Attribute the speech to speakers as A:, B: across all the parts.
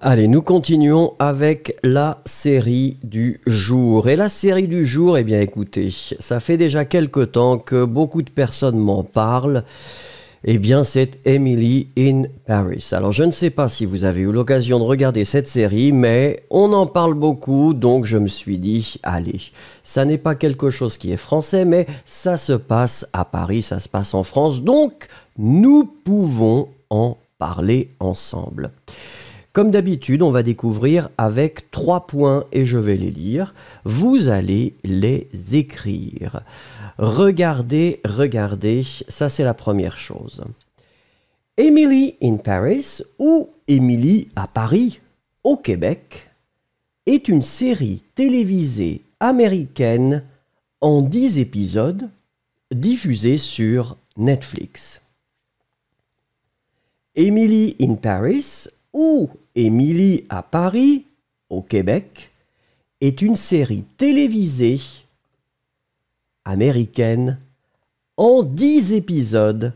A: Allez, nous continuons avec la série du jour. Et la série du jour, eh bien écoutez, ça fait déjà quelque temps que beaucoup de personnes m'en parlent. Eh bien, c'est Emily in Paris. Alors, je ne sais pas si vous avez eu l'occasion de regarder cette série, mais on en parle beaucoup, donc je me suis dit, allez, ça n'est pas quelque chose qui est français, mais ça se passe à Paris, ça se passe en France, donc nous pouvons en parler ensemble. Comme d'habitude, on va découvrir avec 3 points et je vais les lire. Vous allez les écrire. Regardez, ça c'est la première chose. Emily in Paris ou Emily à Paris, au Québec, est une série télévisée américaine en 10 épisodes diffusée sur Netflix. Emily in Paris ou Emily à Paris, au Québec, est une série télévisée américaine en 10 épisodes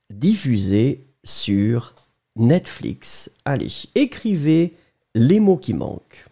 A: diffusés sur Netflix. Allez, écrivez les mots qui manquent.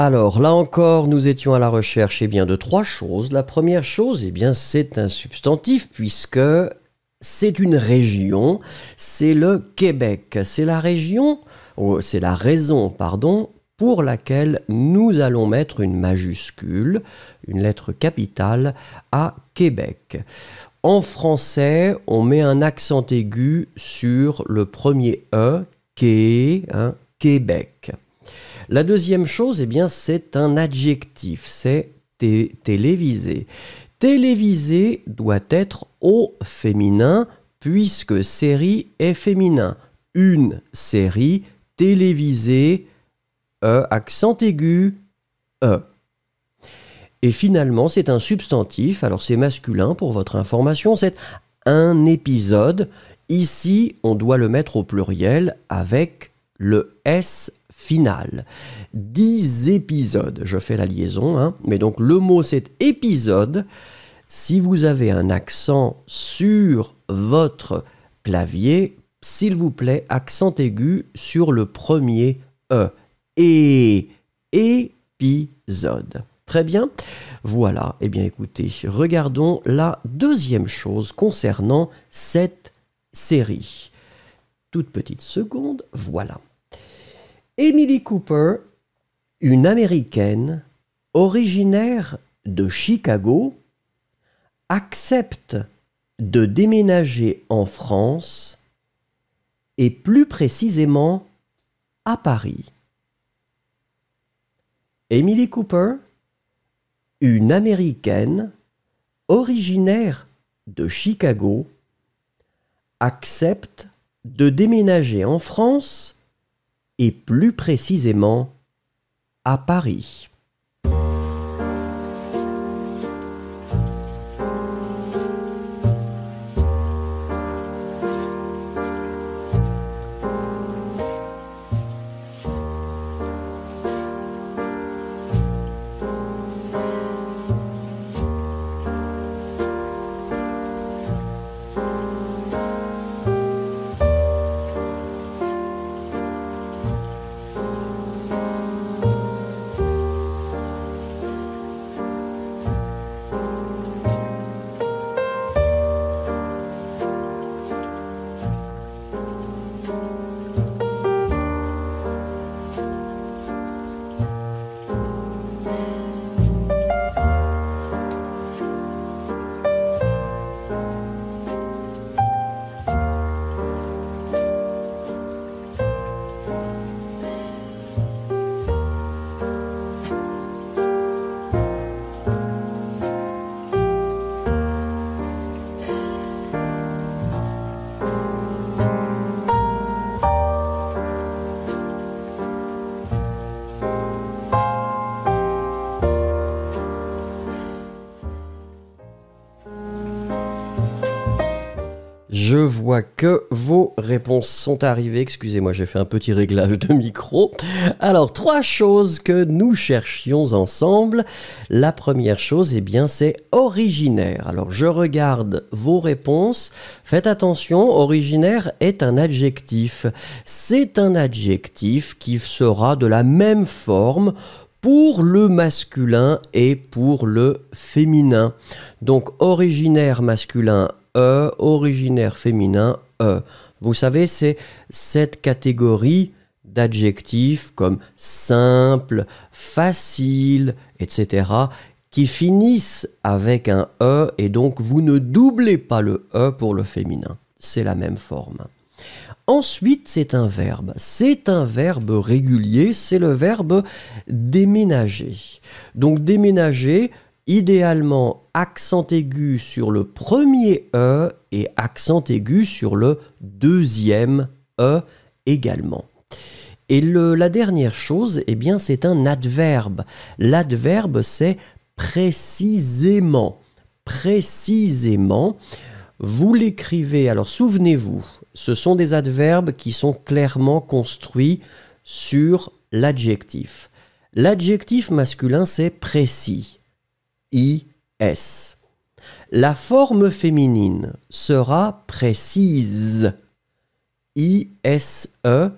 A: Alors, là encore, nous étions à la recherche de 3 choses. La première chose, c'est un substantif puisque c'est une région, c'est le Québec. C'est la raison, pour laquelle nous allons mettre une majuscule, une lettre capitale, à Québec. En français, on met un accent aigu sur le premier E, Québec. La deuxième chose, c'est un adjectif, c'est télévisé. Télévisé doit être au féminin puisque série est féminin. Une série télévisée, accent aigu, E. Et finalement, c'est un substantif, alors c'est masculin pour votre information, c'est un épisode. Ici, on doit le mettre au pluriel avec le S final. 10 épisodes, je fais la liaison, mais donc le mot c'est épisode. Si vous avez un accent sur votre clavier, s'il vous plaît, accent aigu sur le premier E. Et épisode. Très bien. Voilà. Écoutez, regardons la deuxième chose concernant cette série. Toute petite seconde, voilà. Emily Cooper, une Américaine originaire de Chicago, accepte de déménager en France et plus précisément à Paris. Emily Cooper, une Américaine originaire de Chicago, accepte de déménager en France et plus précisément à Paris. vois que vos réponses sont arrivées. Excusez-moi, j'ai fait un petit réglage de micro. Alors, 3 choses que nous cherchions ensemble. La première chose, eh bien, c'est originaire. Alors, je regarde vos réponses. Faites attention, originaire est un adjectif. C'est un adjectif qui sera de la même forme pour le masculin et pour le féminin. Donc, originaire masculin, originaire féminin, Vous savez, c'est cette catégorie d'adjectifs comme simple, facile, etc., qui finissent avec un et donc vous ne doublez pas le pour le féminin. C'est la même forme. Ensuite, c'est un verbe. C'est un verbe régulier, c'est le verbe déménager. Donc déménager, idéalement accent aigu sur le premier et accent aigu sur le deuxième également. Et la dernière chose, eh bien, c'est un adverbe. L'adverbe, c'est précisément. Précisément, vous l'écrivez, alors souvenez-vous, ce sont des adverbes qui sont clairement construits sur l'adjectif. L'adjectif masculin, c'est précis. I-S. La forme féminine sera précise. I-S-E.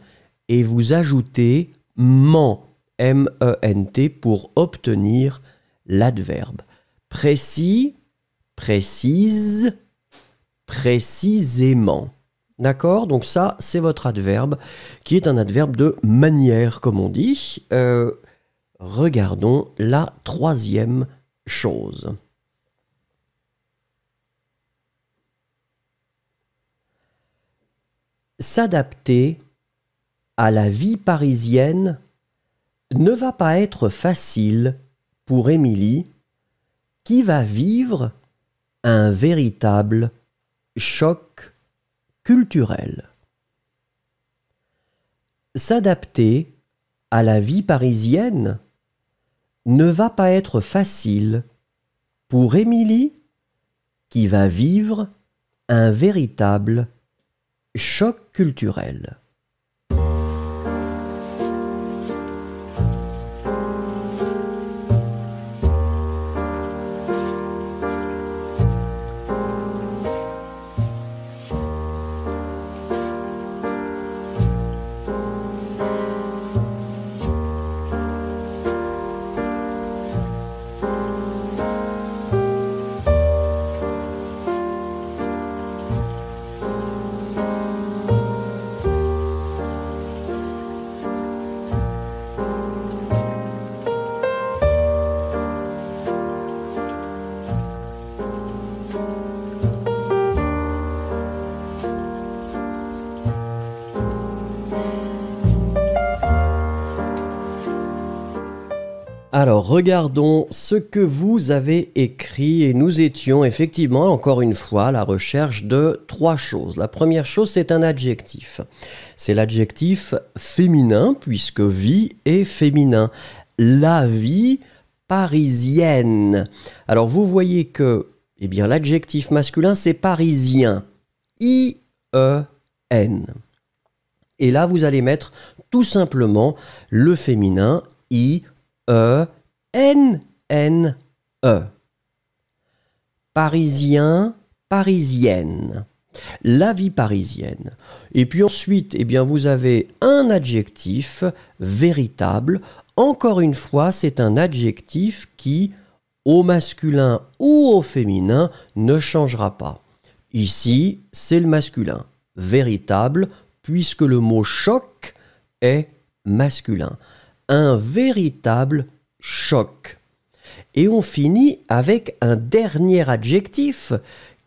A: Et vous ajoutez ment, M-E-N-T, pour obtenir l'adverbe. Précis, précise, précisément. D'accord? Donc ça, c'est votre adverbe, qui est un adverbe de manière, comme on dit. Regardons la troisième chose. S'adapter à la vie parisienne ne va pas être facile pour Émilie, qui va vivre un véritable choc culturel. S'adapter à la vie parisienne ne va pas être facile pour Émilie, qui va vivre un véritable choc culturel. Alors, regardons ce que vous avez écrit et nous étions effectivement, encore une fois, à la recherche de 3 choses. La première chose, c'est un adjectif. C'est l'adjectif féminin, puisque vie est féminin. La vie parisienne. Alors, vous voyez que, eh bien, l'adjectif masculin, c'est parisien. I-E-N. Et là, vous allez mettre tout simplement le féminin, I-E-N-N-E. Parisien, parisienne. La vie parisienne. Et puis ensuite, eh bien, vous avez un adjectif véritable. Encore une fois, c'est un adjectif qui, au masculin ou au féminin, ne changera pas. Ici, c'est le masculin. Véritable, puisque le mot choc est masculin. Un véritable choc. Et on finit avec un dernier adjectif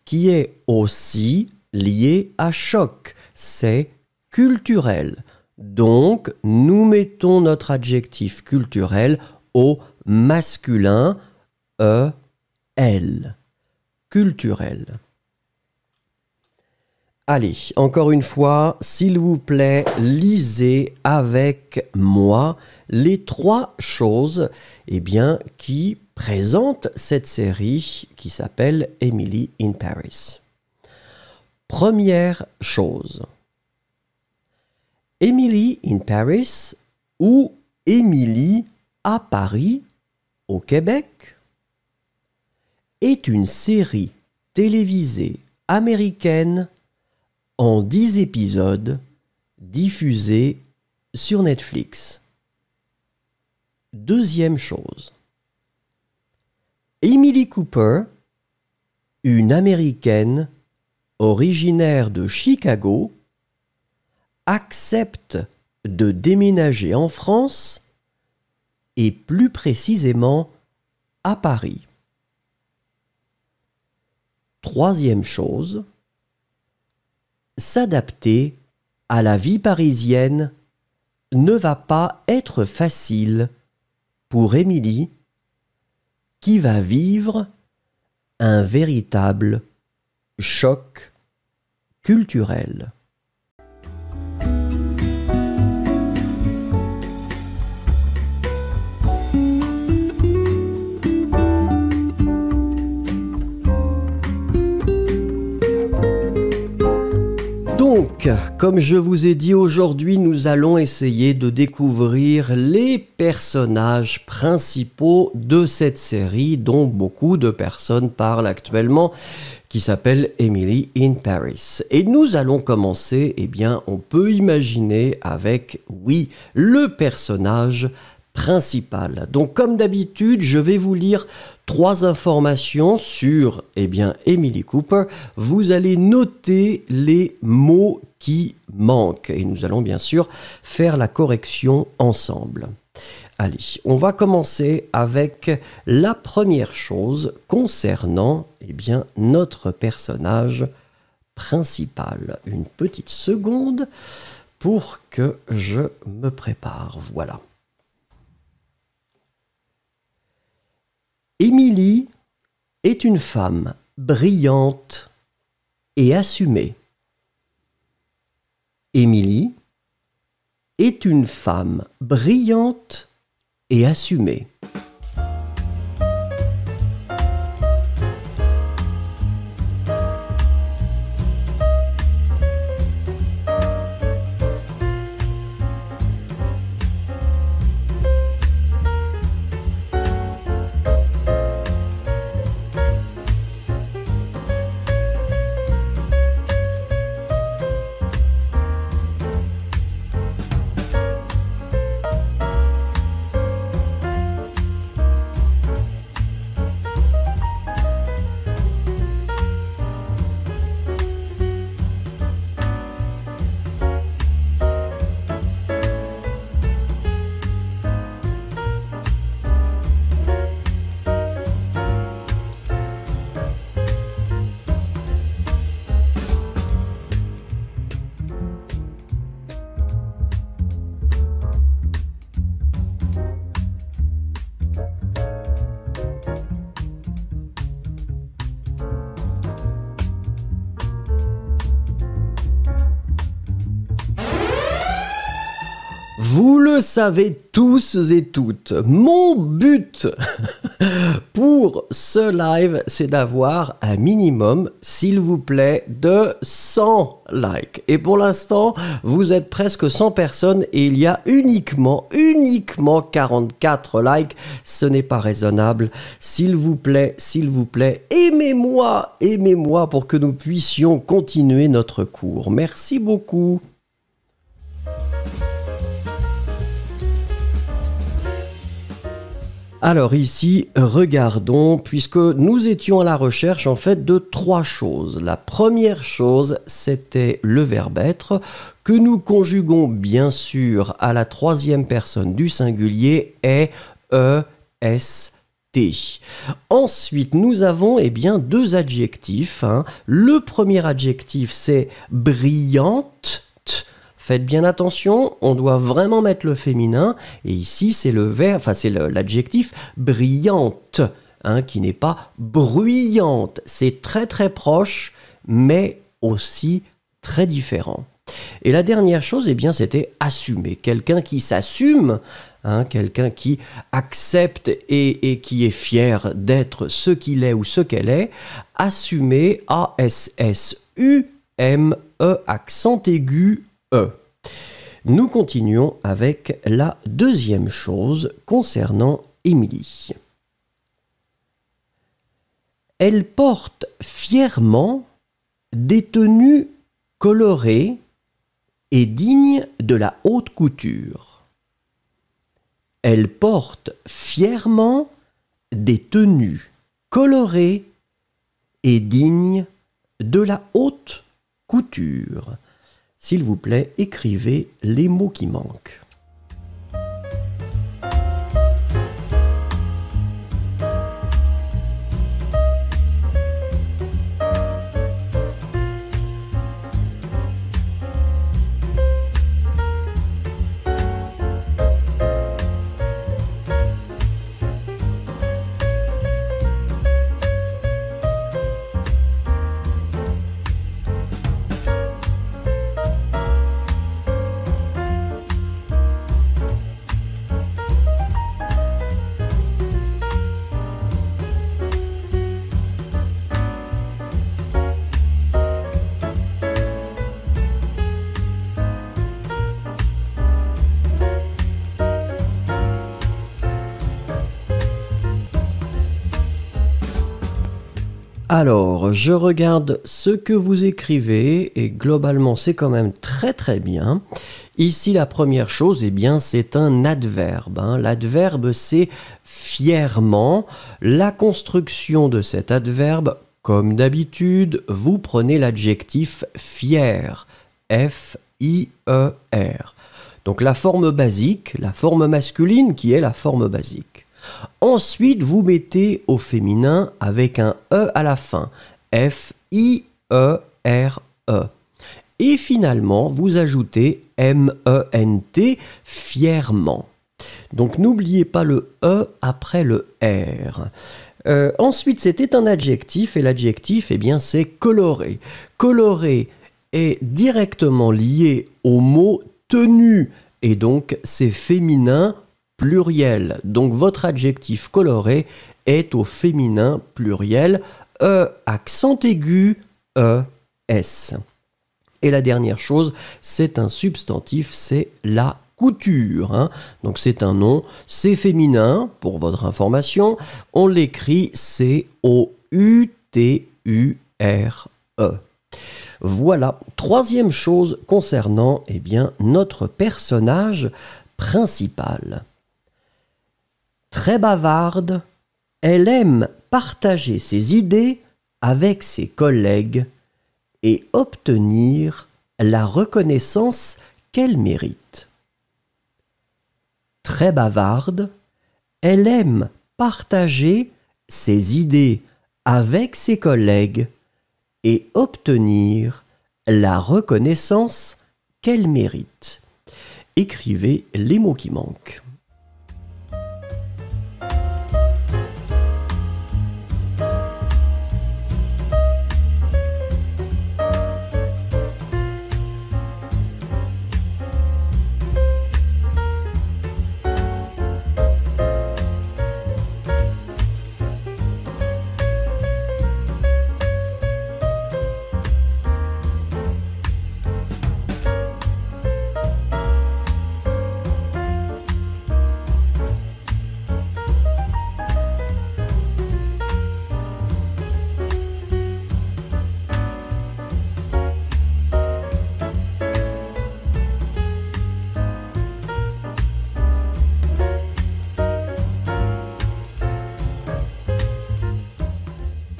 A: qui est aussi lié à choc. C'est culturel. Donc, nous mettons notre adjectif culturel au masculin E-L. Culturel. Allez, encore une fois, s'il vous plaît, lisez avec moi les 3 choses qui présentent cette série qui s'appelle Emily in Paris. Première chose. Emily in Paris ou Émilie à Paris, au Québec, est une série télévisée américaine en 10 épisodes diffusée sur Netflix. Deuxième chose. Emily Cooper, une Américaine originaire de Chicago, accepte de déménager en France et plus précisément à Paris. Troisième chose, s'adapter à la vie parisienne ne va pas être facile pour Émilie, qui va vivre un véritable choc culturel. Donc, comme je vous ai dit aujourd'hui, nous allons essayer de découvrir les personnages principaux de cette série dont beaucoup de personnes parlent actuellement, qui s'appelle Emily in Paris. Et nous allons commencer, eh bien, on peut imaginer avec, oui, le personnage principal. Donc, comme d'habitude, je vais vous lire 3 informations sur, eh bien, Emily Cooper. Vous allez noter les mots qui manquent et nous allons bien sûr faire la correction ensemble. Allez, on va commencer avec la première chose concernant, eh bien, notre personnage principal. Une petite seconde pour que je me prépare. Voilà. Émilie est une femme brillante et assumée. Émilie est une femme brillante et assumée. Vous le savez tous et toutes, mon but pour ce live, c'est d'avoir un minimum, s'il vous plaît, de 100 likes. Et pour l'instant, vous êtes presque 100 personnes et il y a uniquement 44 likes. Ce n'est pas raisonnable. S'il vous plaît, aimez-moi pour que nous puissions continuer notre cours. Merci beaucoup. Alors ici, regardons, puisque nous étions à la recherche en fait de 3 choses. La première chose, c'était le verbe être, que nous conjuguons bien sûr à la 3e personne du singulier, est, est. Ensuite, nous avons eh bien 2 adjectifs. Le premier adjectif, c'est brillante. Faites bien attention, on doit vraiment mettre le féminin. Et ici, c'est le verbe, enfin c'est l'adjectif brillante, qui n'est pas bruyante. C'est très très proche, mais aussi très différent. Et la dernière chose, eh bien, c'était assumer. Quelqu'un qui s'assume, quelqu'un qui accepte et qui est fier d'être ce qu'il est ou ce qu'elle est. Assumer, A-S-S-U-M-E-R. M-E, accent aigu, E. Nous continuons avec la deuxième chose concernant Émilie. Elle porte fièrement des tenues colorées et dignes de la haute couture. Elle porte fièrement des tenues colorées et dignes de la haute couture. S'il vous plaît, écrivez les mots qui manquent. Alors, je regarde ce que vous écrivez et globalement, c'est quand même très bien. Ici, la première chose, eh bien, c'est un adverbe. L'adverbe, c'est fièrement. La construction de cet adverbe, comme d'habitude, vous prenez l'adjectif fier. F-I-E-R. Donc, la forme basique, la forme masculine qui est la forme basique. Ensuite, vous mettez au féminin avec un E à la fin. F-I-E-R-E. Et finalement, vous ajoutez M-E-N-T, fièrement. Donc, n'oubliez pas le E après le R. Ensuite, c'était un adjectif, et l'adjectif, eh bien, c'est coloré. Coloré est directement lié au mot tenue, et donc c'est féminin pluriel. Donc votre adjectif coloré est au féminin pluriel, E, accent aigu, E, S. Et la dernière chose, c'est un substantif, c'est la couture. Donc c'est un nom, c'est féminin, pour votre information. On l'écrit C-O-U-T-U-R-E. Voilà, troisième chose concernant eh bien, notre personnage principal. Très bavarde, elle aime partager ses idées avec ses collègues et obtenir la reconnaissance qu'elle mérite. Très bavarde, elle aime partager ses idées avec ses collègues et obtenir la reconnaissance qu'elle mérite. Écrivez les mots qui manquent.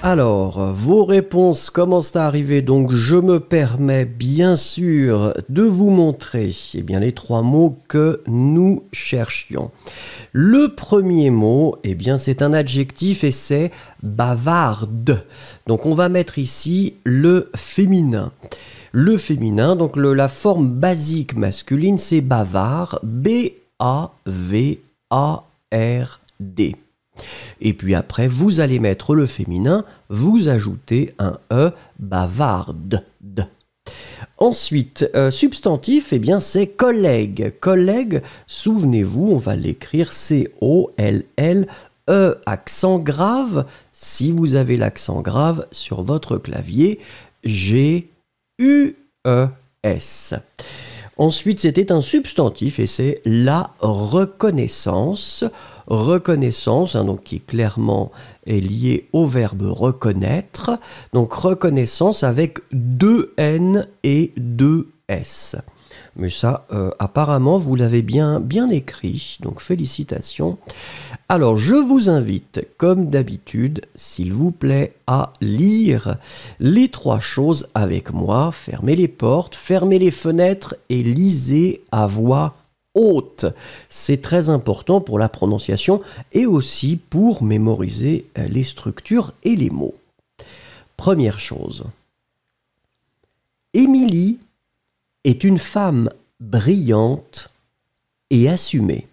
A: Alors, vos réponses commencent à arriver, donc je me permets bien sûr de vous montrer eh bien, les trois mots que nous cherchions. Le premier mot, eh bien, c'est un adjectif et c'est bavarde. Donc on va mettre ici le féminin. Le féminin, donc la forme basique masculine, c'est bavard, B-A-V-A-R-D. Et puis après, vous allez mettre le féminin, vous ajoutez un E, bavarde. Ensuite, substantif, eh bien c'est collègue. Collègue, souvenez-vous, on va l'écrire C-O-L-L-E, accent grave. Si vous avez l'accent grave sur votre clavier, G-U-E. U-E-S. Ensuite, c'était un substantif et c'est la reconnaissance. Reconnaissance, donc qui clairement est liée au verbe reconnaître. Donc reconnaissance avec 2 N et 2 S. Mais ça, apparemment, vous l'avez bien écrit, donc félicitations. Alors, je vous invite, comme d'habitude, s'il vous plaît, à lire les 3 choses avec moi. Fermez les portes, fermez les fenêtres et lisez à voix haute. C'est très important pour la prononciation et aussi pour mémoriser les structures et les mots. Première chose. Émilie est une femme brillante et assumée.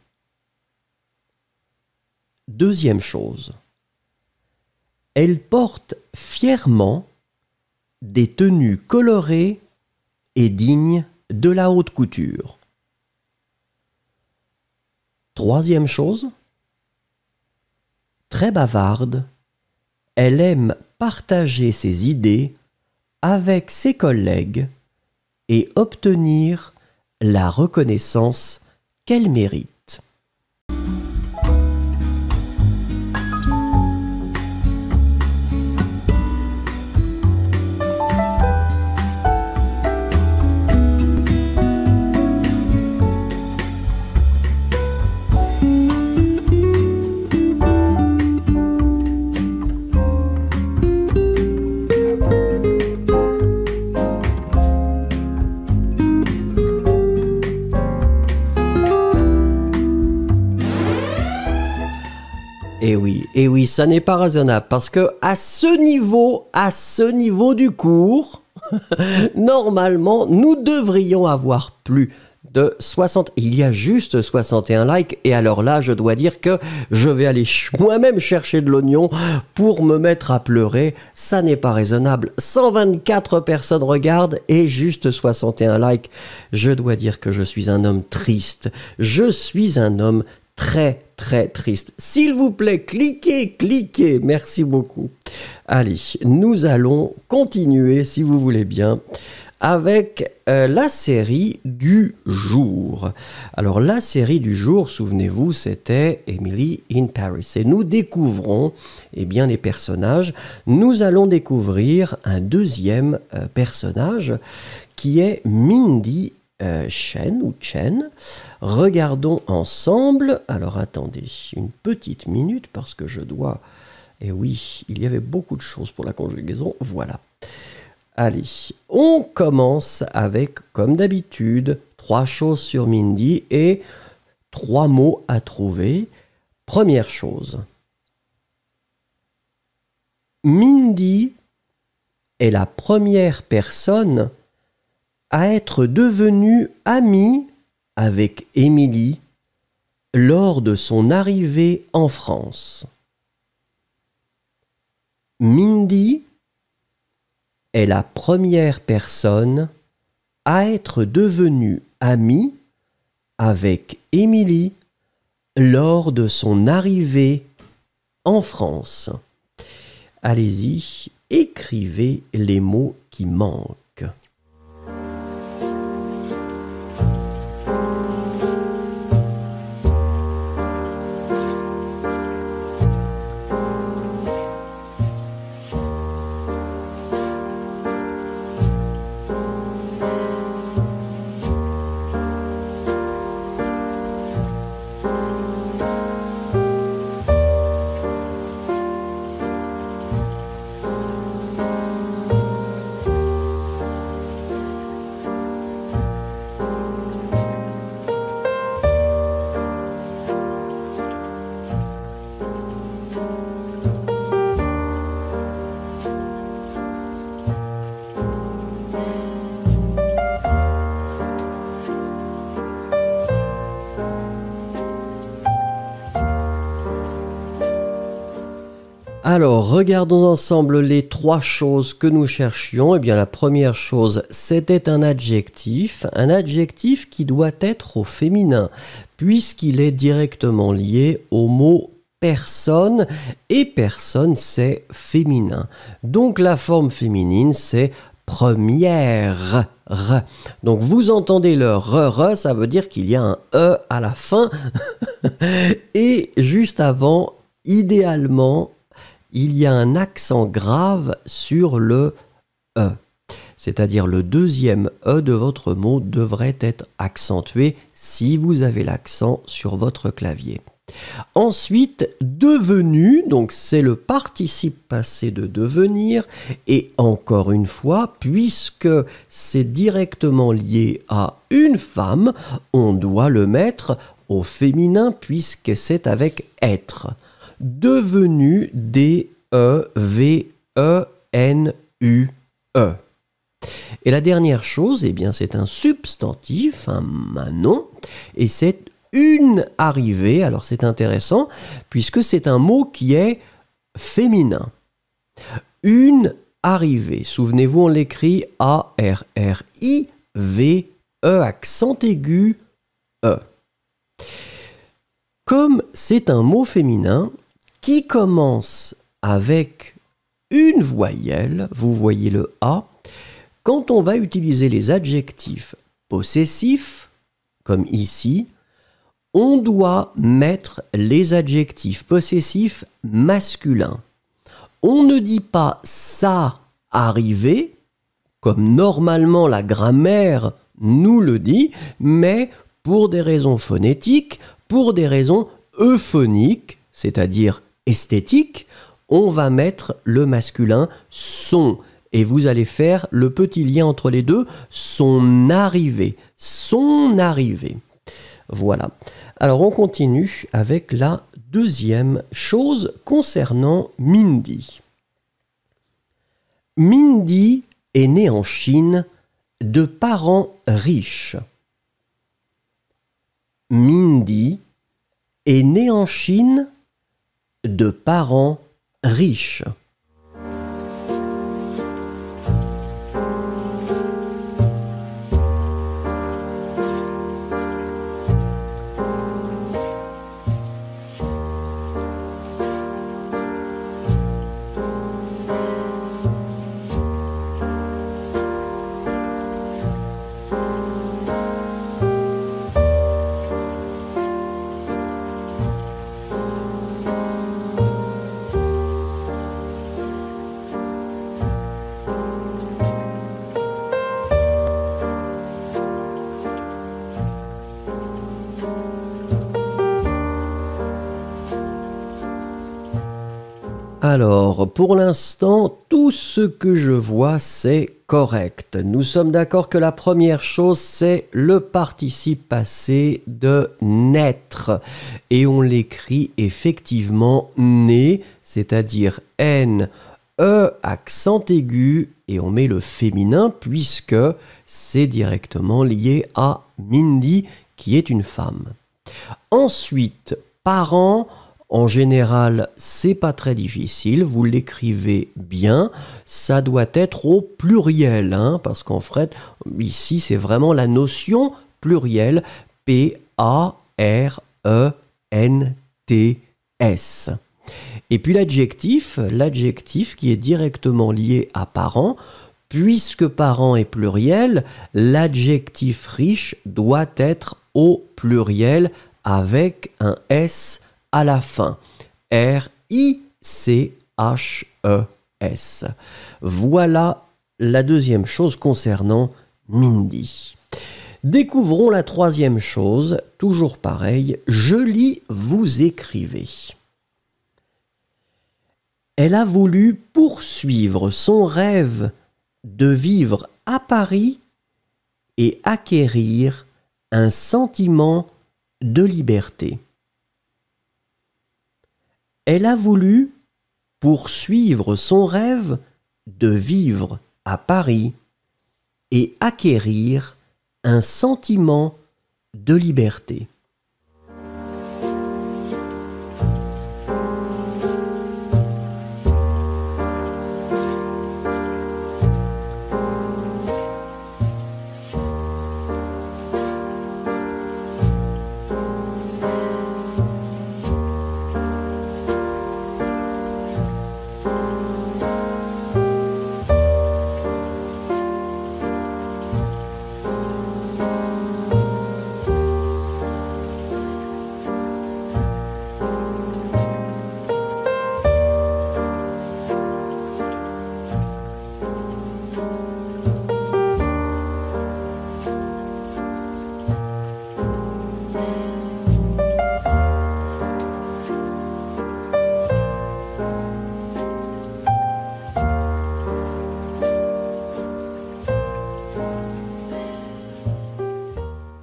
A: Deuxième chose. Elle porte fièrement des tenues colorées et dignes de la haute couture. Troisième chose. Très bavarde, elle aime partager ses idées avec ses collègues et obtenir la reconnaissance qu'elle mérite. Et oui, ça n'est pas raisonnable parce que à ce niveau du cours, normalement, nous devrions avoir plus de 60. Il y a juste 61 likes et alors là, je dois dire que je vais aller moi-même chercher de l'oignon pour me mettre à pleurer. Ça n'est pas raisonnable. 124 personnes regardent et juste 61 likes. Je dois dire que je suis un homme triste. Je suis un homme très triste. S'il vous plaît, cliquez, merci beaucoup. Allez, nous allons continuer, si vous voulez bien, avec la série du jour. Alors, la série du jour, souvenez-vous, c'était Emily in Paris. Et nous découvrons, eh bien, les personnages. Nous allons découvrir un deuxième personnage qui est Mindy Chen. Regardons ensemble. Alors attendez une petite minute parce que je dois... Et oui, il y avait beaucoup de choses pour la conjugaison. Voilà. Allez, on commence avec, comme d'habitude, 3 choses sur Mindy et 3 mots à trouver. Première chose. Mindy est la première personne à être devenue amie avec Emily lors de son arrivée en France. Mindy est la première personne à être devenue amie avec Emily lors de son arrivée en France. Allez-y, écrivez les mots qui manquent. Alors, regardons ensemble les 3 choses que nous cherchions. Eh bien, la première chose, c'était un adjectif qui doit être au féminin, puisqu'il est directement lié au mot personne, et personne, c'est féminin. Donc, la forme féminine, c'est première. Donc vous entendez le re, ça veut dire qu'il y a un E à la fin. Et juste avant, idéalement, il y a un accent grave sur le E. C'est-à-dire le deuxième E de votre mot devrait être accentué si vous avez l'accent sur votre clavier. Ensuite, devenu, donc c'est le participe passé de devenir, et encore une fois, puisque c'est directement lié à une femme, on doit le mettre au féminin puisque c'est avec être. Devenu, D-E-V-E-N-U-E. Et la dernière chose, eh bien, c'est un substantif, un nom, et c'est une arrivée. Alors c'est intéressant, puisque c'est un mot qui est féminin. Une arrivée. Souvenez-vous, on l'écrit A-R-R-I-V-E, accent aigu, E. Comme c'est un mot féminin qui commence avec une voyelle, vous voyez le A, quand on va utiliser les adjectifs possessifs, comme ici, on doit mettre les adjectifs possessifs masculins. On ne dit pas « ça arrivé », comme normalement la grammaire nous le dit, mais pour des raisons phonétiques, pour des raisons euphoniques, c'est-à-dire esthétiques, on va mettre le masculin « son ». Et vous allez faire le petit lien entre les deux, son arrivée. Son arrivée. Voilà. Alors on continue avec la deuxième chose concernant Mindy. Mindy est née en Chine de parents riches. Mindy est née en Chine de parents riches. Alors, pour l'instant, tout ce que je vois, c'est correct. Nous sommes d'accord que la première chose, c'est le participe passé de naître. Et on l'écrit effectivement né, c'est-à-dire N, E, accent aigu, et on met le féminin puisque c'est directement lié à Mindy, qui est une femme. Ensuite, parents. En général, c'est pas très difficile, vous l'écrivez bien, ça doit être au pluriel, hein, parce qu'en fait, ici, c'est vraiment la notion plurielle, P-A-R-E-N-T-S. Et puis l'adjectif qui est directement lié à parent, puisque parent est pluriel, l'adjectif riche doit être au pluriel avec un S à la fin. R-I-C-H-E-S. Voilà la deuxième chose concernant Mindy. Découvrons la troisième chose, toujours pareil, je lis, vous écrivez. Elle a voulu poursuivre son rêve de vivre à Paris et acquérir un sentiment de liberté. Elle a voulu poursuivre son rêve de vivre à Paris et acquérir un sentiment de liberté.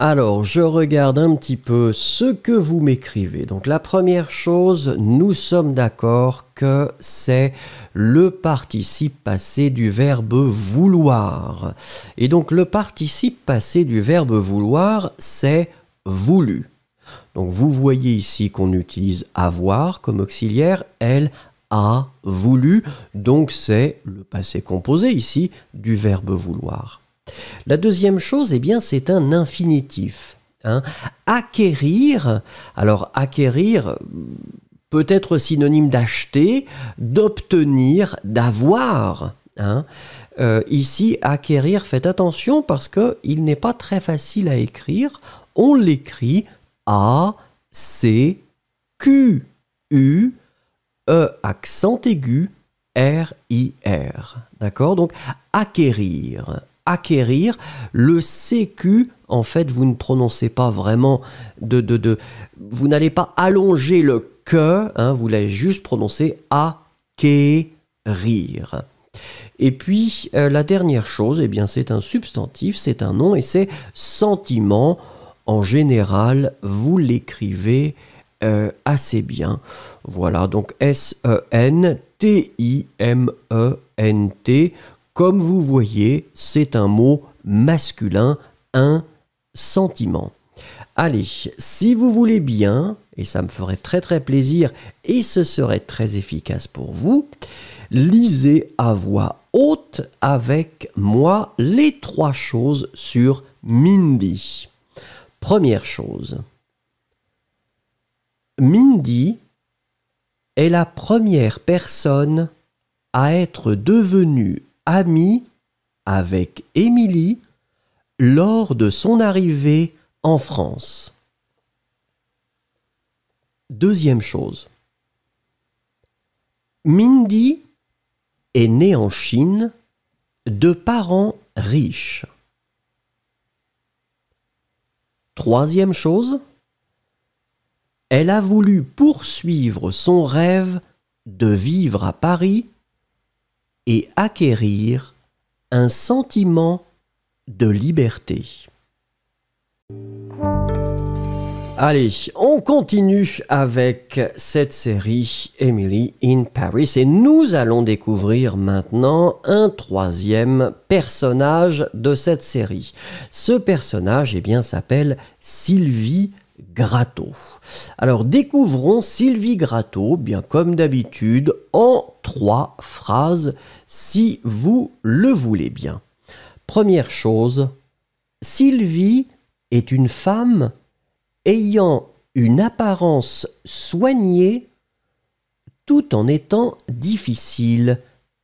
A: Alors, je regarde un petit peu ce que vous m'écrivez. Donc, la première chose, nous sommes d'accord que c'est le participe passé du verbe vouloir. Et donc, le participe passé du verbe vouloir, c'est voulu. Donc, vous voyez ici qu'on utilise avoir comme auxiliaire. Elle a voulu. Donc, c'est le passé composé ici du verbe vouloir. La deuxième chose, eh bien, c'est un infinitif. Acquérir, alors acquérir peut être synonyme d'acheter, d'obtenir, d'avoir. Ici, acquérir, faites attention parce qu'il n'est pas très facile à écrire. On l'écrit A, C, Q, U, E, accent aigu, R, I, R. D'accord? Donc, acquérir. Acquérir, le CQ, en fait, vous ne prononcez pas vraiment vous n'allez pas allonger le que, vous l'avez juste prononcé acquérir. Et puis, la dernière chose, eh bien, c'est un substantif, c'est un nom et c'est sentiment. En général, vous l'écrivez assez bien. Voilà, donc S-E-N-T-I-M-E-N-T. Comme vous voyez, c'est un mot masculin, un sentiment. Allez, si vous voulez bien, et ça me ferait très très plaisir, et ce serait très efficace pour vous, lisez à voix haute avec moi les 3 choses sur Mindy. Première chose, Mindy est la première personne à être devenue amie avec Émilie lors de son arrivée en France. Deuxième chose, Mindy est née en Chine de parents riches. Troisième chose, elle a voulu poursuivre son rêve de vivre à Paris et acquérir un sentiment de liberté. Allez, on continue avec cette série Emily in Paris et nous allons découvrir maintenant un 3e personnage de cette série. Ce personnage, eh bien, s'appelle Sylvie Gratton. Alors, découvrons Sylvie Gratton, bien comme d'habitude, en 3 phrases, si vous le voulez bien. Première chose, Sylvie est une femme ayant une apparence soignée tout en étant difficile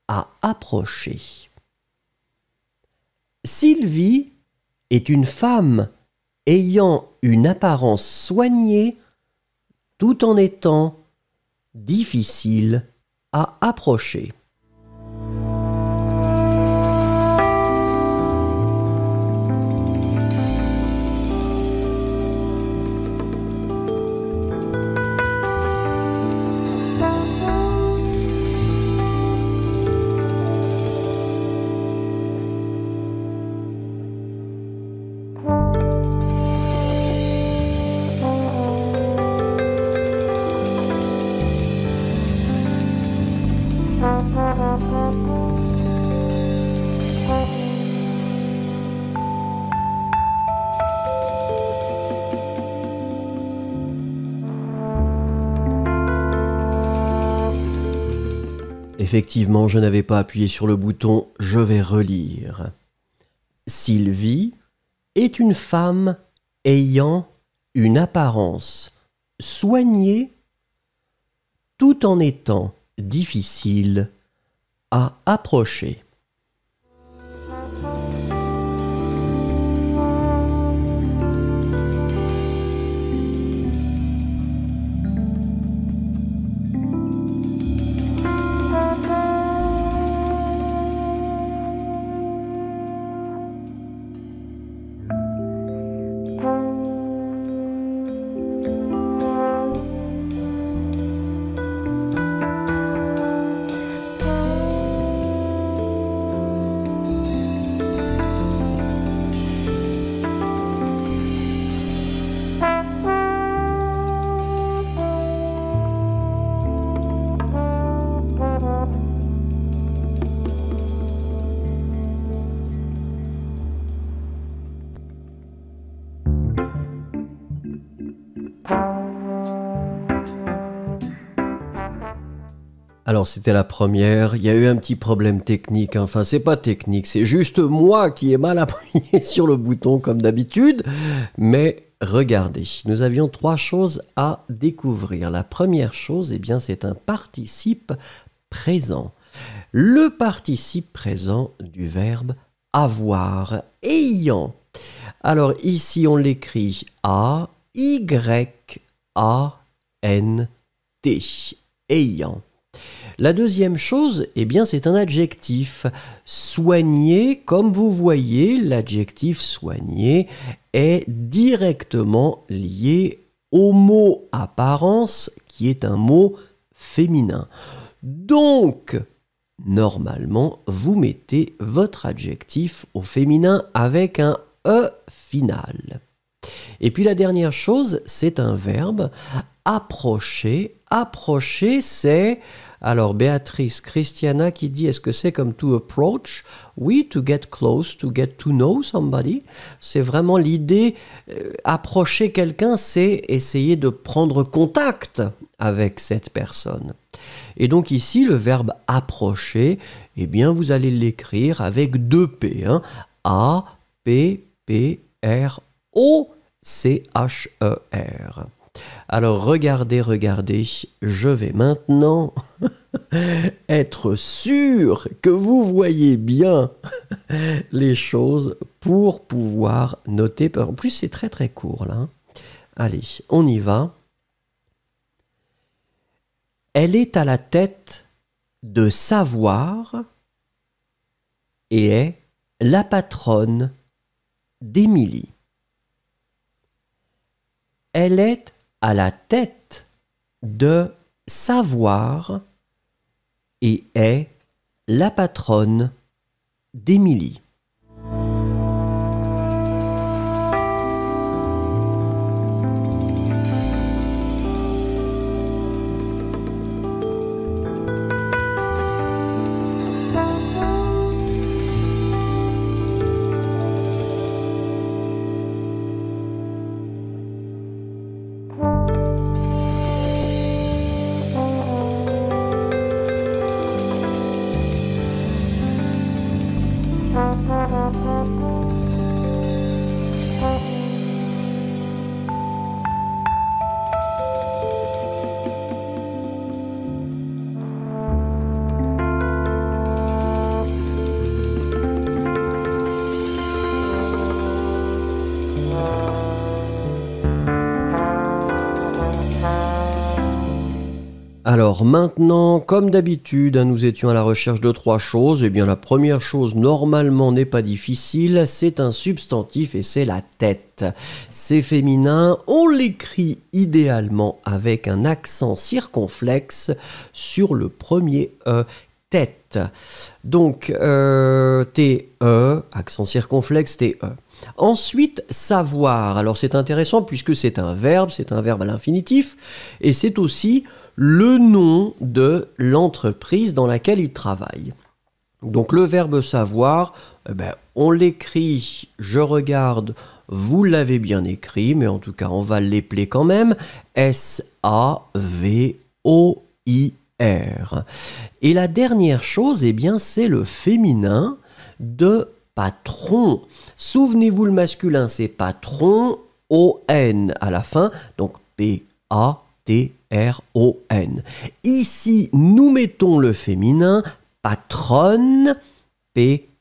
A: à approcher. Sylvie est une femme ayant une apparence soignée tout en étant difficile à approcher. Effectivement, je n'avais pas appuyé sur le bouton « Je vais relire ». Sylvie est une femme ayant une apparence soignée tout en étant difficile à approcher. Alors c'était la première, il y a eu un petit problème technique, enfin c'est pas technique, c'est juste moi qui ai mal appuyé sur le bouton comme d'habitude, mais regardez, nous avions trois choses à découvrir. La première chose, eh bien c'est un participe présent. Le participe présent du verbe avoir, ayant. Alors ici on l'écrit A-Y-A-N-T, ayant. La deuxième chose, eh bien, c'est un adjectif. Soigné, comme vous voyez, l'adjectif soigné est directement lié au mot apparence, qui est un mot féminin. Donc, normalement, vous mettez votre adjectif au féminin avec un E final. Et puis la dernière chose, c'est un verbe, approcher. Approcher, c'est... Alors Béatrice Christiana qui dit, est-ce que c'est comme to approach? Oui, to get close, to get to know somebody. C'est vraiment l'idée, approcher quelqu'un, c'est essayer de prendre contact avec cette personne. Et donc ici, le verbe approcher, eh bien vous allez l'écrire avec deux P. Hein. A-P-P-R-O-C-H-E-R. Alors regardez, je vais maintenant être sûr que vous voyez bien les choses pour pouvoir noter. En plus, c'est très très court là. Hein. Allez, on y va. Elle est à la tête de savoir et est la patronne d'Émilie. Elle est à la tête de savoir et est la patronne d'Émilie. Alors maintenant, comme d'habitude, nous étions à la recherche de trois choses. Eh bien la première chose, normalement, n'est pas difficile. C'est un substantif et c'est la tête. C'est féminin. On l'écrit idéalement avec un accent circonflexe sur le premier E. Tête. Donc, T-E, accent circonflexe, T-E. Ensuite, savoir. Alors c'est intéressant puisque c'est un verbe à l'infinitif et c'est aussi le nom de l'entreprise dans laquelle il travaille. Donc le verbe savoir, on l'écrit, je regarde, vous l'avez bien écrit, mais en tout cas on va l'épeler quand même, S-A-V-O-I-R. Et la dernière chose, eh bien, c'est le féminin de patron. Souvenez-vous, le masculin, c'est patron, O-N à la fin, donc P-A-T-R-O-N. Ici, nous mettons le féminin, patronne, P-A-T-R-O-N-N-E.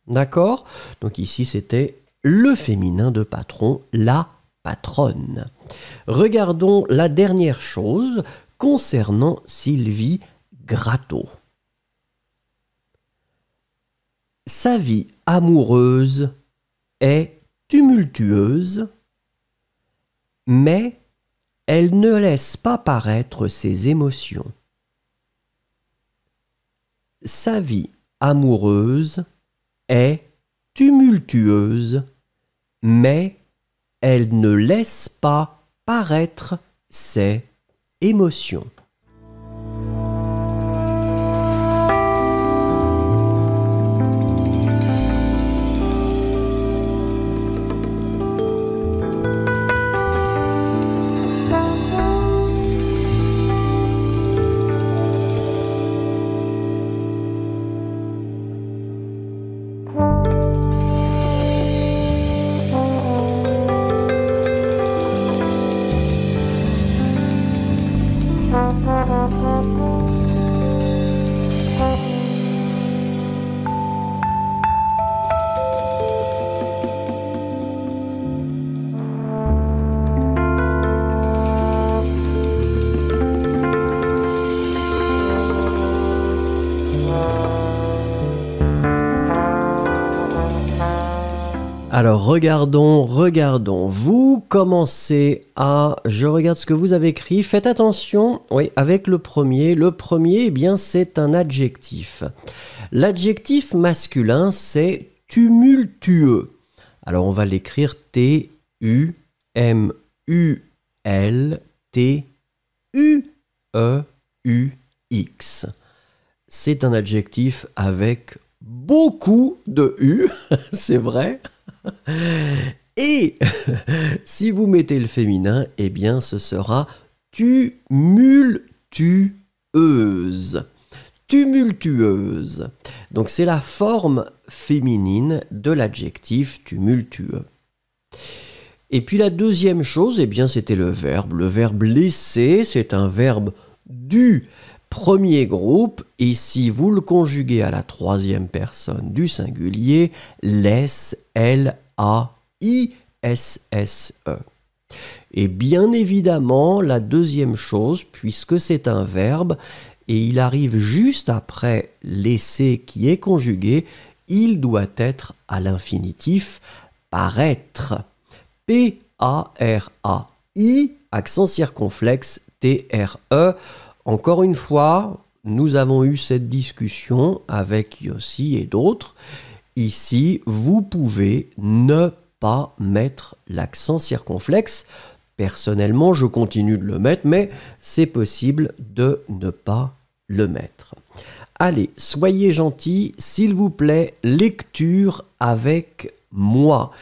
A: D'accord? Donc ici, c'était le féminin de patron, la patronne. Regardons la dernière chose concernant Sylvie Gratteau. Sa vie amoureuse est tumultueuse, mais elle ne laisse pas paraître ses émotions. Sa vie amoureuse est tumultueuse, mais elle ne laisse pas paraître ses émotions. Alors regardons, vous commencez à... Je regarde ce que vous avez écrit, faites attention, oui, avec le premier. Le premier, eh bien, c'est un adjectif. L'adjectif masculin, c'est tumultueux. Alors on va l'écrire T-U-M-U-L-T-U-E-U-X. C'est un adjectif avec beaucoup de U, c'est vrai. Et si vous mettez le féminin, eh bien ce sera tumultueuse. Tumultueuse. Donc c'est la forme féminine de l'adjectif tumultueux. Et puis la deuxième chose, eh bien c'était le verbe. Le verbe laisser, c'est un verbe du premier groupe, et si vous le conjuguez à la troisième personne du singulier, laisse, L-A-I-S-S-E. Et bien évidemment, la deuxième chose, puisque c'est un verbe, et il arrive juste après laisser qui est conjugué, il doit être à l'infinitif paraître. P-A-R-A-I, accent circonflexe, T-R-E. Encore une fois, nous avons eu cette discussion avec Yossi et d'autres. Ici, vous pouvez ne pas mettre l'accent circonflexe. Personnellement, je continue de le mettre, mais c'est possible de ne pas le mettre. Allez, soyez gentils, s'il vous plaît, lecture avec moi.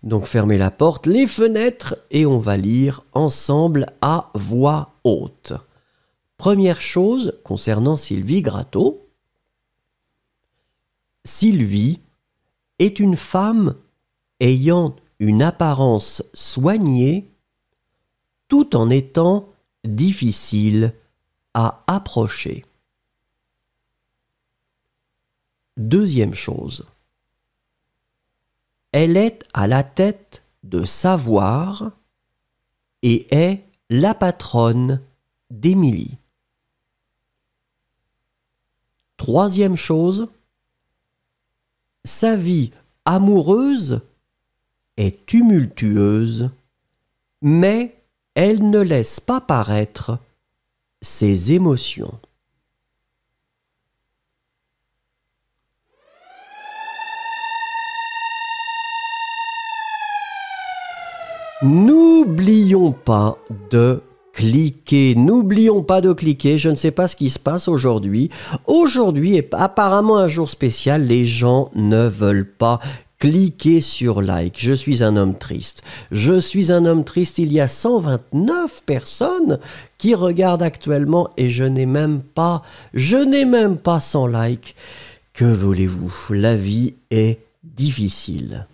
A: Donc fermez la porte, les fenêtres, et on va lire ensemble à voix haute. Première chose concernant Sylvie Gratton. Sylvie est une femme ayant une apparence soignée tout en étant difficile à approcher. Deuxième chose. Elle est à la tête de Savoir et est la patronne d'Émilie. Troisième chose, sa vie amoureuse est tumultueuse, mais elle ne laisse pas paraître ses émotions. N'oublions pas de cliquer, n'oublions pas de cliquer, je ne sais pas ce qui se passe aujourd'hui. Aujourd'hui est apparemment un jour spécial, les gens ne veulent pas cliquer sur like. Je suis un homme triste. Je suis un homme triste, il y a 129 personnes qui regardent actuellement et je n'ai même pas 100 likes. Que voulez-vous? La vie est difficile.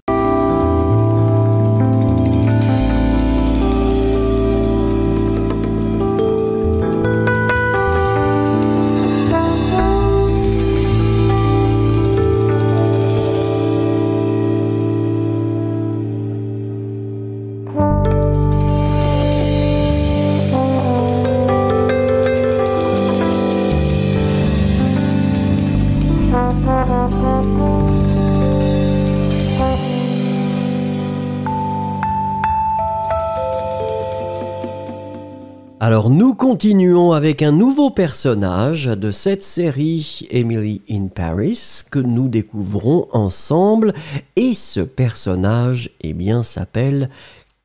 A: Alors nous continuons avec un nouveau personnage de cette série Emily in Paris que nous découvrons ensemble et ce personnage eh bien s'appelle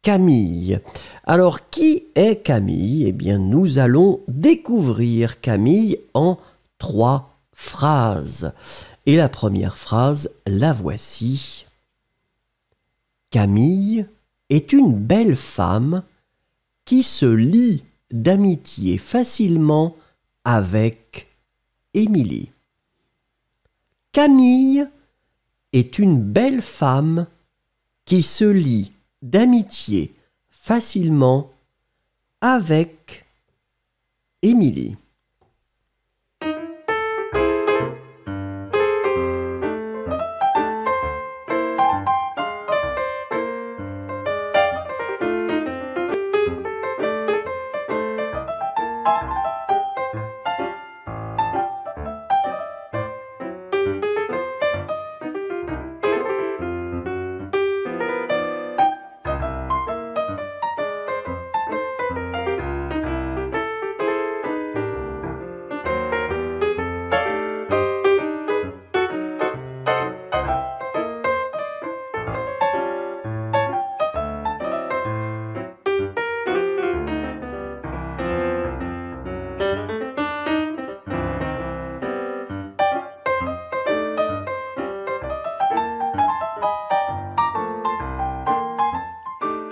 A: Camille. Alors qui est Camille? Eh bien nous allons découvrir Camille en 3 phrases. Et la première phrase, la voici. Camille est une belle femme qui se lie d'amitié facilement avec Émilie. Camille est une belle femme qui se lie d'amitié facilement avec Émilie.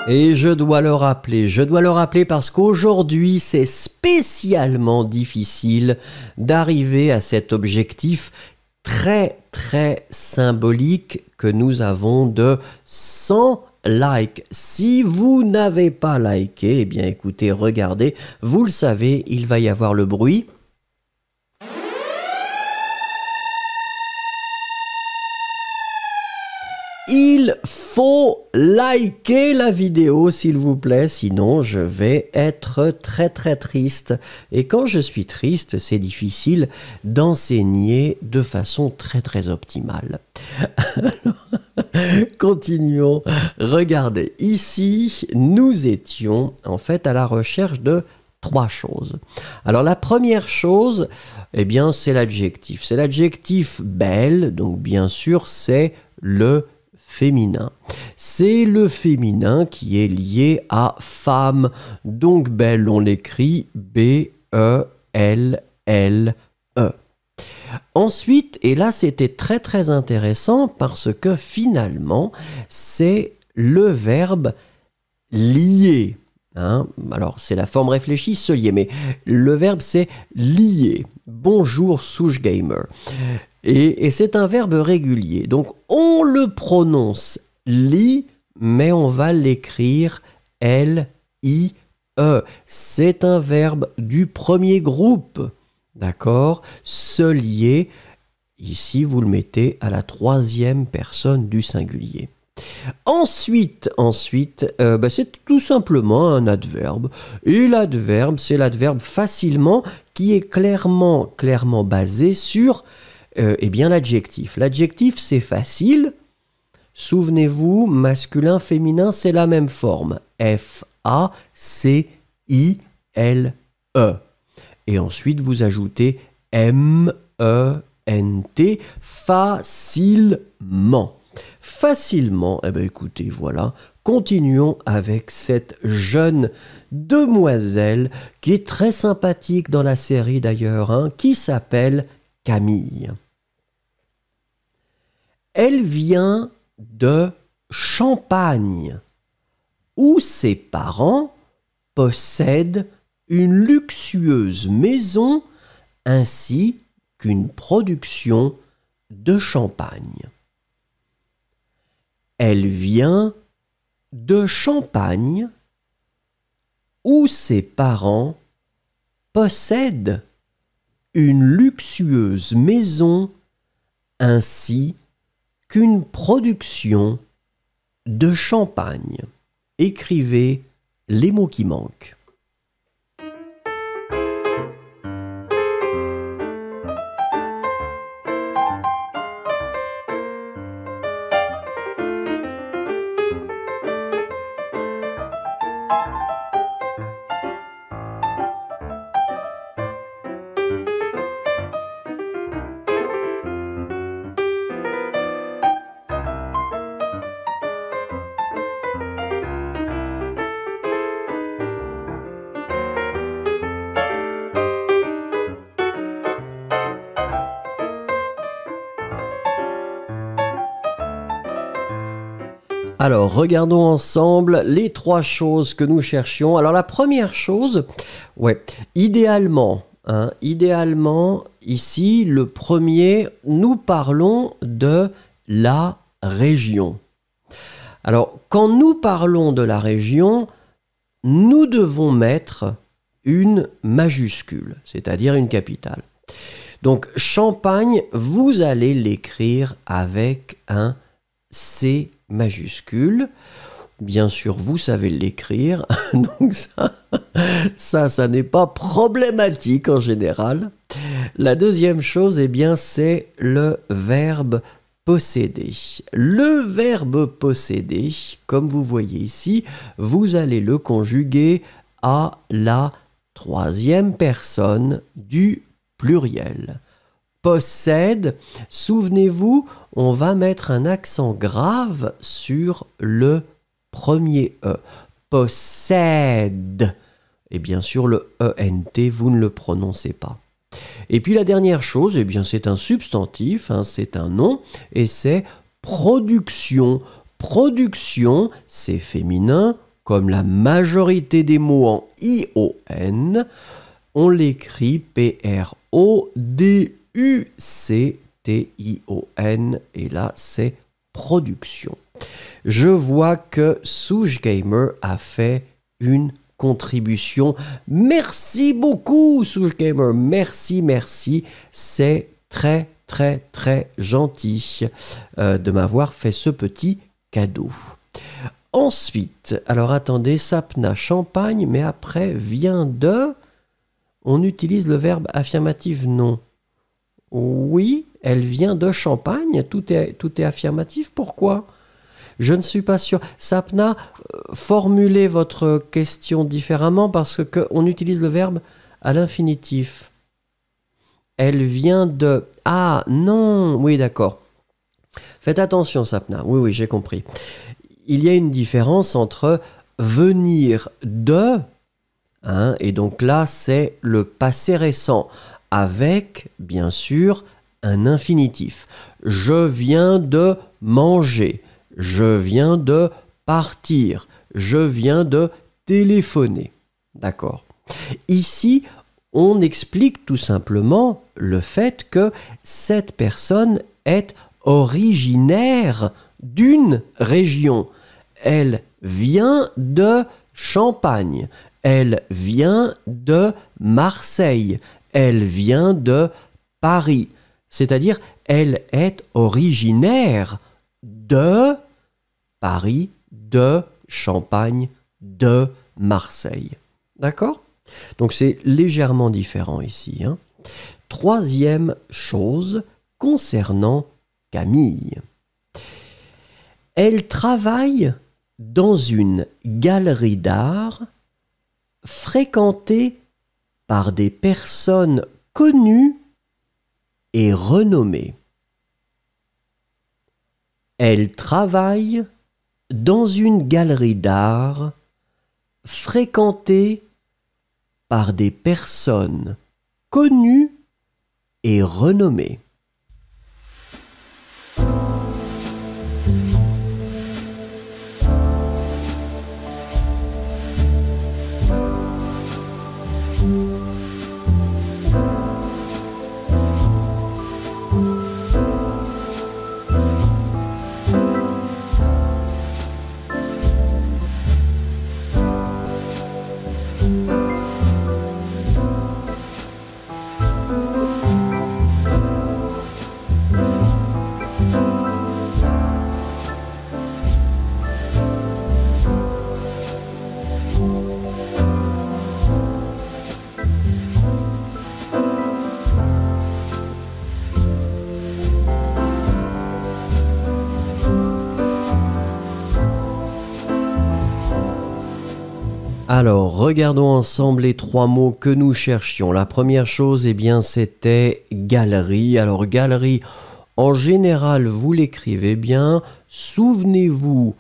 A: Et je dois le rappeler parce qu'aujourd'hui c'est spécialement difficile d'arriver à cet objectif très symbolique que nous avons de 100 likes. Si vous n'avez pas liké, eh bien écoutez, regardez, vous le savez, il va y avoir le bruit. Il faut liker la vidéo s'il vous plaît, sinon je vais être très triste. Et quand je suis triste, c'est difficile d'enseigner de façon très optimale. Continuons. Regardez, ici, nous étions en fait à la recherche de 3 choses. Alors la première chose, eh bien c'est l'adjectif. C'est l'adjectif belle, donc bien sûr c'est le féminin. C'est le féminin qui est lié à femme. Donc belle, on l'écrit B-E-L-L-E. Ensuite, et là c'était très intéressant parce que finalement, c'est le verbe lier. Hein? Alors, c'est la forme réfléchie, se lier, mais le verbe c'est lier. Bonjour Souche Gamer. Et c'est un verbe régulier. Donc, on le prononce li, mais on va l'écrire L-I-E. C'est un verbe du premier groupe. D'accord? Se lier. Ici, vous le mettez à la 3e personne du singulier. Ensuite, c'est tout simplement un adverbe. Et l'adverbe, c'est l'adverbe facilement qui est clairement basé sur eh bien l'adjectif. L'adjectif, c'est facile. Souvenez-vous, masculin, féminin, c'est la même forme. F-A-C-I-L-E. Et ensuite, vous ajoutez M-E-N-T, facilement. Facilement, eh bien écoutez, voilà, continuons avec cette jeune demoiselle qui est très sympathique dans la série d'ailleurs, hein, qui s'appelle Camille. Elle vient de Champagne, où ses parents possèdent une luxueuse maison ainsi qu'une production de champagne. Elle vient de Champagne, où ses parents possèdent une luxueuse maison ainsi qu'une production de champagne. Écrivez les mots qui manquent. Alors, regardons ensemble les 3 choses que nous cherchions. Alors, la première chose, idéalement, ici, le premier, nous parlons de la région. Alors, quand nous parlons de la région, nous devons mettre une majuscule, c'est-à-dire une capitale. Donc, Champagne, vous allez l'écrire avec un C majuscule. Bien sûr, vous savez l'écrire, donc ça n'est pas problématique en général. La deuxième chose, eh bien, c'est le verbe posséder. Le verbe posséder, comme vous voyez ici, vous allez le conjuguer à la 3e personne du pluriel. Possède, souvenez-vous, on va mettre un accent grave sur le premier E. Possède. Et bien sûr, le ENT, vous ne le prononcez pas. Et puis la dernière chose, eh bien, c'est un substantif, hein, c'est un nom, et c'est production. Production, c'est féminin, comme la majorité des mots en I-O-N, on l'écrit P-R-O-D-U-C-T-I-O-N, et là c'est production. Je vois que Souge Gamer a fait une contribution. Merci beaucoup, Souge Gamer. Merci, merci. C'est très, très, très gentil de m'avoir fait ce petit cadeau. Ensuite, alors attendez, Sapna, champagne, mais après vient de... On utilise le verbe affirmatif non. Oui, elle vient de Champagne, tout est affirmatif, pourquoi ? Je ne suis pas sûr. Sapna, formulez votre question différemment parce qu'on utilise le verbe à l'infinitif. Elle vient de... Ah, non, oui, d'accord. Faites attention, Sapna. Oui, oui, j'ai compris. Il y a une différence entre venir de, hein, et donc là, c'est le passé récent, avec, bien sûr, un infinitif. Je viens de manger. Je viens de partir. Je viens de téléphoner. D'accord. Ici, on explique tout simplement le fait que cette personne est originaire d'une région. Elle vient de Champagne. Elle vient de Marseille. Elle vient de Paris. C'est-à-dire, elle est originaire de Paris, de Champagne, de Marseille. D'accord ? Donc c'est légèrement différent ici. Hein. Troisième chose concernant Camille. Elle travaille dans une galerie d'art fréquentée par des personnes connues et renommées. Elle travaille dans une galerie d'art fréquentée par des personnes connues et renommées. Alors, regardons ensemble les trois mots que nous cherchions. La première chose, eh bien, c'était galerie. Alors, galerie, en général, vous l'écrivez bien. Souvenez-vous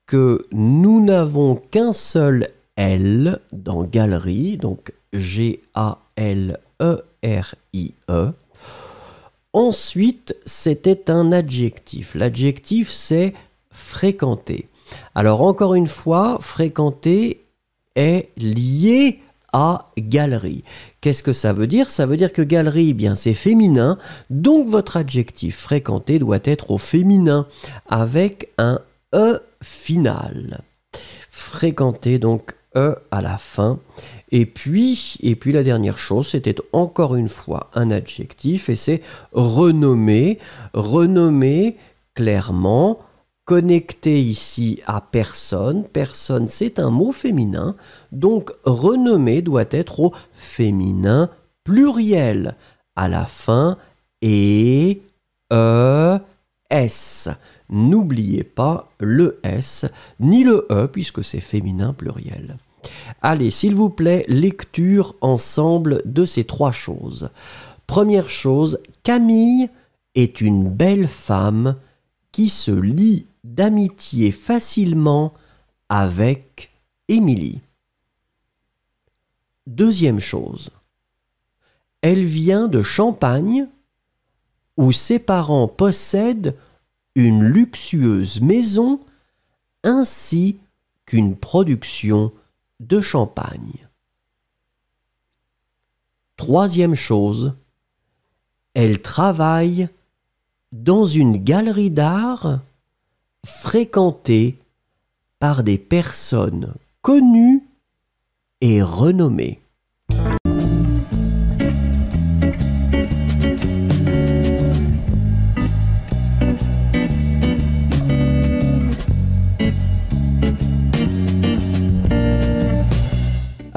A: que nous n'avons qu'un seul L dans galerie, donc G-A-L-E-R-I-E. Ensuite, c'était un adjectif. L'adjectif, c'est fréquenter. Alors, encore une fois, fréquenter est lié à galerie. Qu'est-ce que ça veut dire? Ça veut dire que galerie, eh bien, c'est féminin, donc votre adjectif fréquenter doit être au féminin, avec un E final. Fréquenter, donc E à la fin. Et puis la dernière chose, c'était encore une fois un adjectif, et c'est renommer. Renommer, clairement, connecté ici à personne. Personne, c'est un mot féminin. Donc, renommer doit être au féminin pluriel. À la fin, et, S. N'oubliez pas le S, ni le E, puisque c'est féminin pluriel. Allez, s'il vous plaît, lecture ensemble de ces trois choses. Première chose, Camille est une belle femme qui se lie d'amitié facilement avec Émilie. Deuxième chose, elle vient de Champagne où ses parents possèdent une luxueuse maison ainsi qu'une production de champagne. Troisième chose, elle travaille dans une galerie d'art fréquentée par des personnes connues et renommées.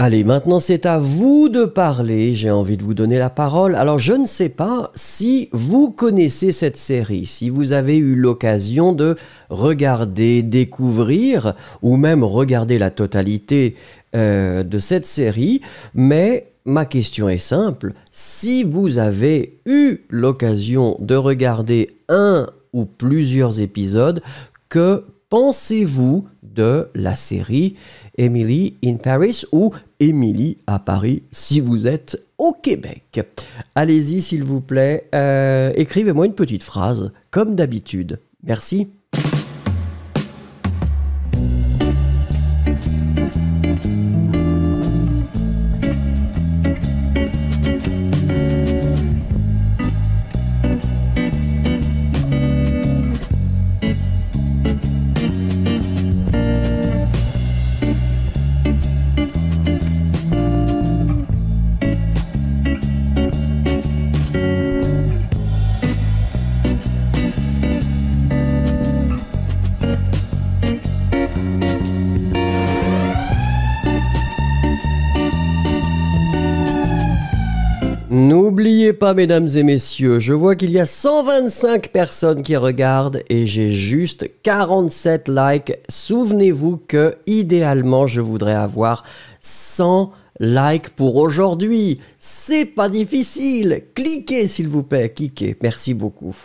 A: Allez, maintenant c'est à vous de parler, j'ai envie de vous donner la parole. Alors je ne sais pas si vous connaissez cette série, si vous avez eu l'occasion de regarder, découvrir ou même regarder la totalité de cette série, mais ma question est simple, si vous avez eu l'occasion de regarder un ou plusieurs épisodes, que pensez-vous de la série Emily in Paris ou Emily à Paris si vous êtes au Québec? Allez-y s'il vous plaît, écrivez-moi une petite phrase comme d'habitude. Merci. N'oubliez pas, mesdames et messieurs, je vois qu'il y a 125 personnes qui regardent et j'ai juste 47 likes. Souvenez-vous que, idéalement, je voudrais avoir 100 likes pour aujourd'hui. C'est pas difficile. Cliquez, s'il vous plaît, cliquez. Merci beaucoup.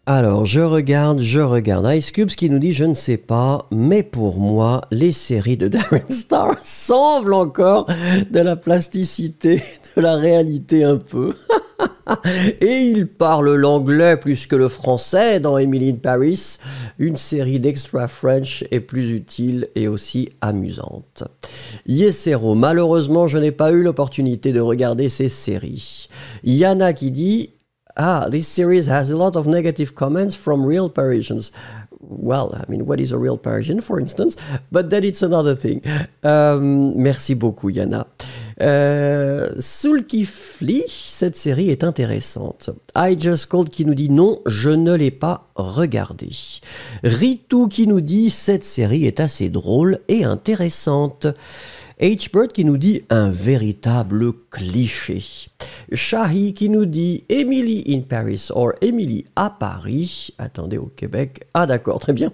A: Alors, je regarde. Ice Cubes qui nous dit « Je ne sais pas, mais pour moi, les séries de Darren Star semblent encore de la plasticité, de la réalité un peu. » Et il parle l'anglais plus que le français dans Emily in Paris. Une série d'extra French est plus utile et aussi amusante. Yesero, malheureusement, je n'ai pas eu l'opportunité de regarder ces séries. Yana qui dit « Ah, this series has a lot of negative comments from real Parisians. » Well, I mean, what is a real Parisian, for instance? But then it's another thing. Merci beaucoup, Yana. Soulkifli, cette série est intéressante. I Just Called qui nous dit non, je ne l'ai pas regardée. Ritu qui nous dit cette série est assez drôle et intéressante. H-Bird qui nous dit un véritable cliché. Shahi qui nous dit Emily in Paris or Emily à Paris. Attendez, au Québec. Ah d'accord, très bien.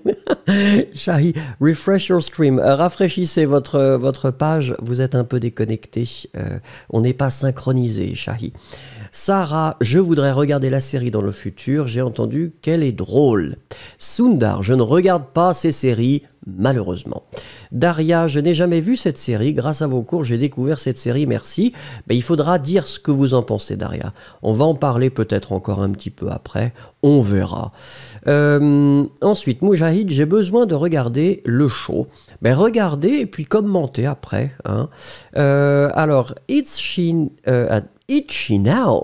A: Shahi, refresh your stream. Rafraîchissez votre page. Vous êtes un peu déconnecté. On n'est pas synchronisé, Shahi. Sarah, je voudrais regarder la série dans le futur. J'ai entendu qu'elle est drôle. Sundar, je ne regarde pas ces séries, malheureusement. Daria, je n'ai jamais vu cette série. Grâce à vos cours, j'ai découvert cette série. Merci. Ben, il faudra dire ce que vous en pensez, Daria. On va en parler peut-être encore un petit peu après. On verra. Ensuite, Moujahid, j'ai besoin de regarder le show. Ben, regardez et puis commentez après. Hein. Alors, Itchy Now,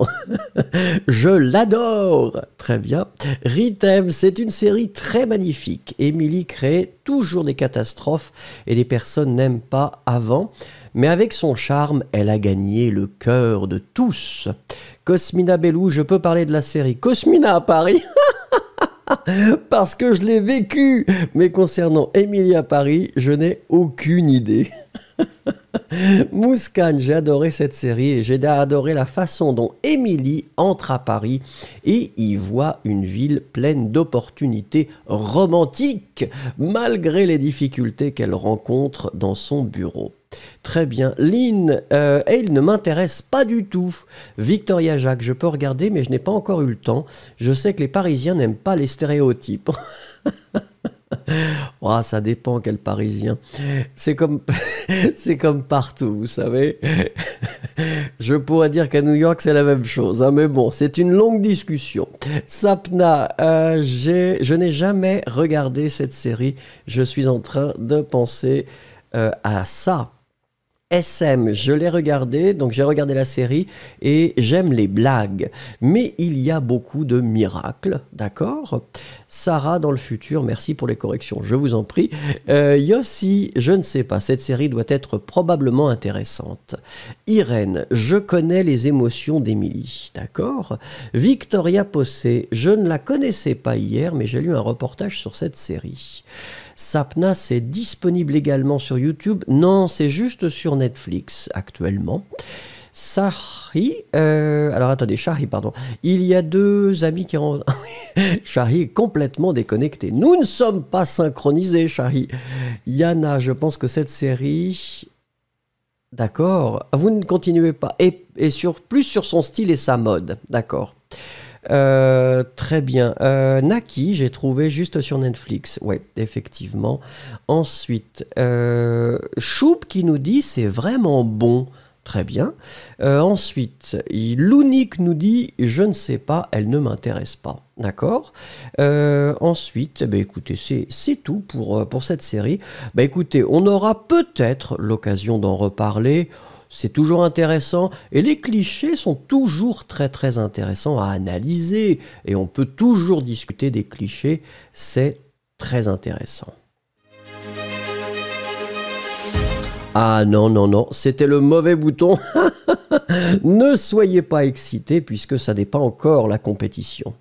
A: je l'adore. Très bien. Ritem, c'est une série très magnifique. Emily crée toujours des catastrophes et des personnes n'aiment pas avant. Mais avec son charme, elle a gagné le cœur de tous. Cosmina Bellou, je peux parler de la série Cosmina à Paris parce que je l'ai vécu. Mais concernant Emily à Paris, je n'ai aucune idée. Mouscan, j'ai adoré cette série et j'ai adoré la façon dont Emily entre à Paris et y voit une ville pleine d'opportunités romantiques malgré les difficultés qu'elle rencontre dans son bureau. Très bien. Lynn, elle ne m'intéresse pas du tout. Victoria Jacques, je peux regarder, mais je n'ai pas encore eu le temps. Je sais que les Parisiens n'aiment pas les stéréotypes. Oh, ça dépend quel Parisien. C'est comme, c'est comme partout, vous savez. Je pourrais dire qu'à New York, c'est la même chose, hein, mais bon, c'est une longue discussion. Sapna, je n'ai jamais regardé cette série. Je suis en train de penser à ça. SM, je l'ai regardé, donc j'ai regardé la série et j'aime les blagues. Mais il y a beaucoup de miracles, d'accord? Sarah, dans le futur, merci pour les corrections, je vous en prie. Yossi, je ne sais pas, cette série doit être probablement intéressante. Irène, je connais les émotions d'Émilie, d'accord? Victoria Possé, je ne la connaissais pas hier, mais j'ai lu un reportage sur cette série. Sapna, c'est disponible également sur YouTube. Non, c'est juste sur Netflix actuellement. Shari, alors attendez, Shari, pardon. Il y a deux amis qui ont... Shari est complètement déconnecté. Nous ne sommes pas synchronisés, Shari. Yana, je pense que cette série... D'accord. Vous ne continuez pas. Et plus sur son style et sa mode. D'accord. Très bien. Naki, j'ai trouvé juste sur Netflix. Ouais, effectivement. Ensuite, Choup qui nous dit c'est vraiment bon. Très bien. Ensuite, Lounique nous dit je ne sais pas, elle ne m'intéresse pas. D'accord. Ensuite, bah, écoutez, c'est tout pour cette série. Bah, écoutez, on aura peut-être l'occasion d'en reparler. C'est toujours intéressant et les clichés sont toujours très très intéressants à analyser et on peut toujours discuter des clichés, c'est très intéressant. Ah non, non, non, c'était le mauvais bouton. Ne soyez pas excités puisque ça n'est pas encore la compétition.